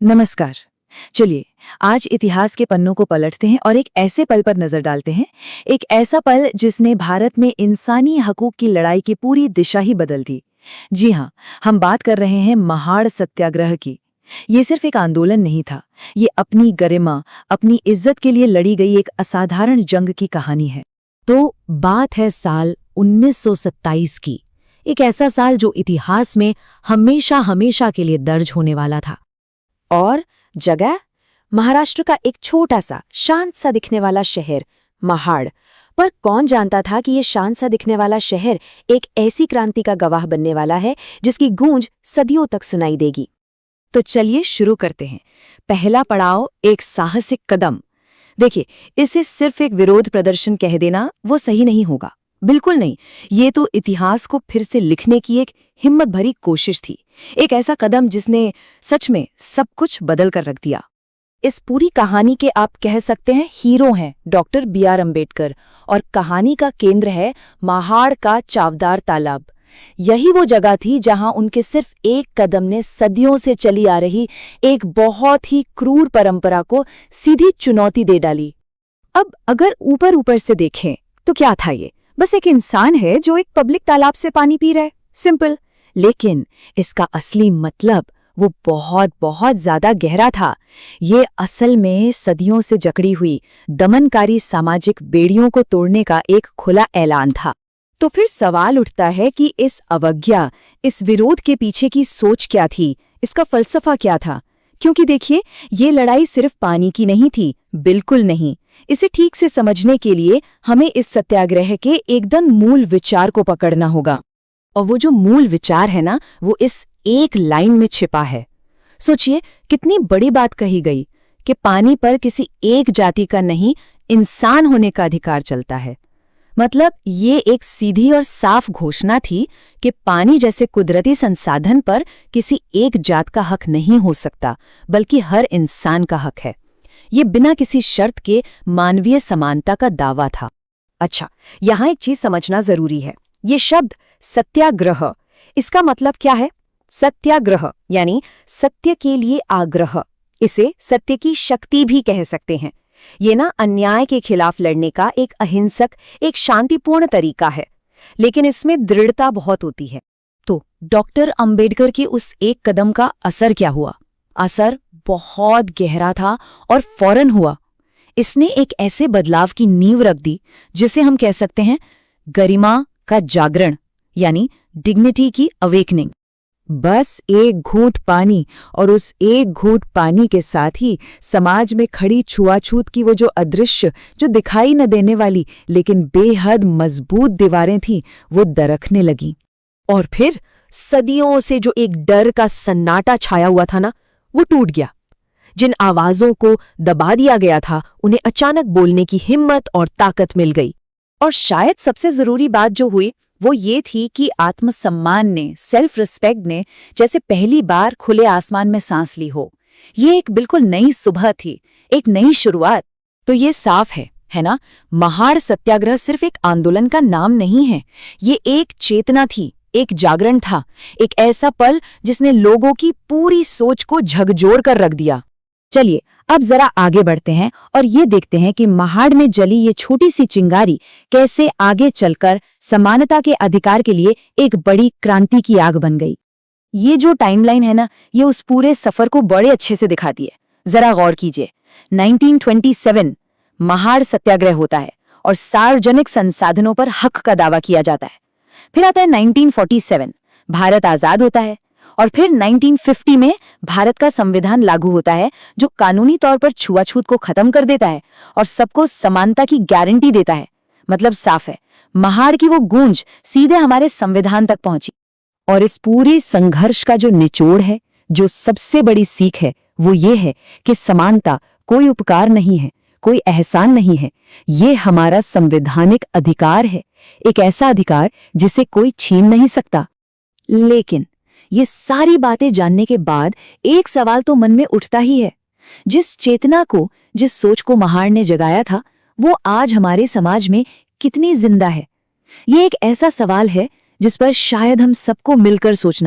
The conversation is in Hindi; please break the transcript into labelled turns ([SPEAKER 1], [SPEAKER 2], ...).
[SPEAKER 1] नमस्कार। चलिए आज इतिहास के पन्नों को पलटते हैं और एक ऐसे पल पर नजर डालते हैं, एक ऐसा पल जिसने भारत में इंसानी हकूक की लड़ाई की पूरी दिशा ही बदल दी। जी हाँ, हम बात कर रहे हैं महाड़ सत्याग्रह की। ये सिर्फ एक आंदोलन नहीं था, ये अपनी गरिमा, अपनी इज्जत के लिए लड़ी गई एक असाधारण जंग की कहानी है।
[SPEAKER 2] तो बात है साल 1927 की, एक ऐसा साल जो इतिहास में हमेशा हमेशा के लिए दर्ज होने वाला था।
[SPEAKER 3] और जगह महाराष्ट्र का एक छोटा सा शांत सा दिखने वाला शहर महाड़। पर कौन जानता था कि ये शांत सा दिखने वाला शहर एक ऐसी क्रांति का गवाह बनने वाला है जिसकी गूंज सदियों तक सुनाई देगी।
[SPEAKER 2] तो चलिए शुरू करते हैं। पहला पड़ाव, एक साहसिक कदम। देखिए, इसे सिर्फ एक विरोध प्रदर्शन कह देना वो सही नहीं होगा, बिल्कुल नहीं। ये तो इतिहास को फिर से लिखने की एक हिम्मत भरी कोशिश थी, एक ऐसा कदम जिसने सच में सब कुछ बदल कर रख दिया।
[SPEAKER 3] इस पूरी कहानी के आप कह सकते हैं हीरो हैं डॉक्टर B.R. अम्बेडकर, और कहानी का केंद्र है महाड़ का चावदार तालाब। यही वो जगह थी जहां उनके सिर्फ एक कदम ने सदियों से चली आ रही एक बहुत ही क्रूर परंपरा को सीधी चुनौती दे डाली।
[SPEAKER 2] अब अगर ऊपर ऊपर से देखें तो क्या था ये? बस एक इंसान है जो एक पब्लिक तालाब से पानी पी रहा है, सिंपल। लेकिन इसका असली मतलब वो बहुत बहुत ज्यादा गहरा था। ये असल में सदियों से जकड़ी हुई दमनकारी सामाजिक बेड़ियों को तोड़ने का एक खुला ऐलान था। तो फिर सवाल उठता है कि इस अवज्ञा, इस विरोध के पीछे की सोच क्या थी, इसका फलसफा क्या था? क्योंकि देखिए, ये लड़ाई सिर्फ पानी की नहीं थी, बिल्कुल नहीं। इसे ठीक से समझने के लिए हमें इस सत्याग्रह के एकदम मूल विचार को पकड़ना होगा। और वो जो मूल विचार है ना, वो इस एक लाइन में छिपा है। सोचिए, कितनी बड़ी बात कही गई कि पानी पर किसी एक जाति का नहीं, इंसान होने का अधिकार चलता है। मतलब ये एक सीधी और साफ घोषणा थी कि पानी जैसे कुदरती संसाधन पर किसी एक जात का हक नहीं हो सकता, बल्कि हर इंसान का हक है। ये बिना किसी शर्त के मानवीय समानता का दावा था। अच्छा, यहाँ एक चीज समझना जरूरी है। ये शब्द सत्याग्रह, इसका मतलब क्या है? सत्याग्रह यानी सत्य के लिए आग्रह। इसे सत्य की शक्ति भी कह सकते हैं। ये ना अन्याय के खिलाफ लड़ने का एक अहिंसक, एक शांतिपूर्ण तरीका है, लेकिन इसमें दृढ़ता बहुत होती है। तो डॉक्टर अंबेडकर के उस एक कदम का असर क्या हुआ? असर बहुत गहरा था और फौरन हुआ। इसने एक ऐसे बदलाव की नींव रख दी जिसे हम कह सकते हैं गरिमा का जागरण, यानी डिग्निटी की अवेकनिंग।
[SPEAKER 1] बस एक घूंट पानी, और उस एक घूंट पानी के साथ ही समाज में खड़ी छुआछूत की वो जो अदृश्य, जो दिखाई न देने वाली लेकिन बेहद मजबूत दीवारें थीं, वो दरकने लगीं।
[SPEAKER 3] और फिर सदियों से जो एक डर का सन्नाटा छाया हुआ था ना, वो टूट गया। जिन आवाजों को दबा दिया गया था, उन्हें अचानक बोलने की हिम्मत और ताकत मिल गई। और शायद सबसे जरूरी बात जो हुई वो ये थी कि आत्मसम्मान ने, सेल्फ रिस्पेक्ट ने जैसे पहली बार खुले आसमान में सांस ली हो। ये एक बिल्कुल नई सुबह थी, एक नई शुरुआत।
[SPEAKER 2] तो ये साफ है ना? महाड़ सत्याग्रह सिर्फ एक आंदोलन का नाम नहीं है, ये एक चेतना थी, एक जागरण था, एक ऐसा पल जिसने लोगों की पूरी सोच को झकझोर कर रख दिया।
[SPEAKER 1] चलिए अब जरा आगे बढ़ते हैं और ये देखते हैं कि महाड़ में जली ये छोटी सी चिंगारी कैसे आगे चलकर समानता के अधिकार के लिए एक बड़ी क्रांति की आग बन गई। ये जो टाइमलाइन है ना, ये उस पूरे सफर को बड़े अच्छे से दिखाती है। जरा गौर कीजिए। 1927 महाड़ सत्याग्रह होता है और सार्वजनिक संसाधनों पर हक का दावा किया जाता है। फिर आता है 1947, भारत आजाद होता है। और फिर 1950 में भारत का संविधान लागू होता है, जो कानूनी तौर पर छुआछूत को खत्म कर देता है और सबको समानता की गारंटी देता है। मतलब साफ है, महाड़ की वो गूंज सीधे हमारे संविधान तक पहुंची। और इस पूरे संघर्ष का जो निचोड़ है, जो सबसे बड़ी सीख है, वो ये है कि समानता कोई उपकार नहीं है, कोई एहसान नहीं है। ये हमारा संवैधानिक अधिकार है, एक ऐसा अधिकार जिसे कोई छीन नहीं सकता।
[SPEAKER 2] लेकिन ये सारी बातें जानने के बाद एक सवाल तो मन में उठता ही है। जिस चेतना को, जिस सोच को महाड़ ने जगाया था, वो आज हमारे समाज में कितनी जिंदा है? ये एक ऐसा सवाल है जिस पर शायद हम सबको मिलकर सोचना